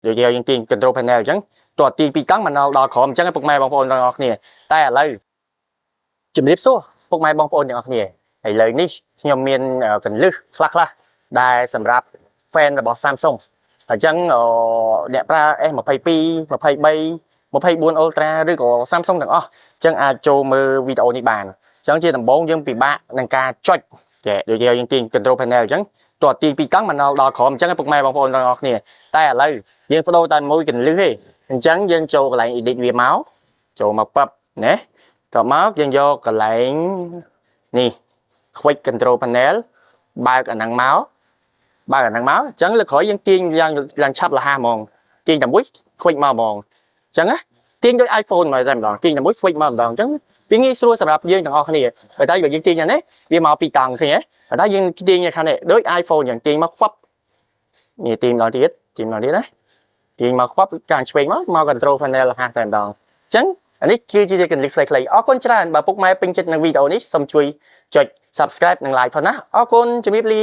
ដូចជាយើងទាញ control panel អញ្ចឹងតើទាញពីកង់មកដល់ក្រោមអញ្ចឹងពុកម៉ែបងប្អូនទាំងអស់គ្នាតែឥឡូវជំរាបសួរពុកម៉ែបងប្អូនទាំងអស់គ្នាឥឡូវនេះខ្ញុំមានកន្លឹះខ្លះដែលសម្រាប់ fan របស់ Samsung អញ្ចឹងអ្នកប្រើ S22 23 24 Ultra ឬក៏ Samsung ទាំងអស់អញ្ចឹងអាចចូលមើលវីដេអូនេះបានអញ្ចឹងជាដំបូងយើងពិបាកនឹងការចុចចាដូចជាយើងទាញ control panel អញ្ចឹងតើទាញពីកង់មកដល់ក្រោមអញ្ចឹងពុកម៉ែបងប្អូនទាំងអស់គ្នាតែឥឡូវយើងបដូរតែមួយកន្លឹះទេអញ្ចឹងយើងចូលកន្លែង edit វាមកចូលមកប៉ាប់ណាតមកយើងយកកន្លែងនេះ quick control panel បើកអាហ្នឹងមកអញ្ចឹងលើក្រោយយើងទាញយ៉ាងឆាប់រហ័សហ្មងទាញតែមួយ quick មកហ្មងអញ្ចឹងណាទាញដូច iPhone មកតែម្ដងទាញតែមួយ quick មកម្ដងអញ្ចឹងវាងាយស្រួលសម្រាប់យើងទាំងអស់គ្នាបើតែបើយើងទាញយ៉ាងនេះវាមកពីតង់ឃើញទេបើតែយើងទាញខាងនេះដូច iPhone យ៉ាងទាញមកខ្វាប់នេះទាញម្ដងទៀតណាទាញមកខ្វាប់ខាងឆ្វេងមក control panel រហ័សតែម្ដងអញ្ចឹងអានេះគឺជាកន្លឹះខ្លីៗអរគុណច្រើនបើពុកម៉ែពេញចិត្តនឹងវីដេអូនេះសូមជួយចុច subscribe និង like ផងណាអរគុណជំរាបលា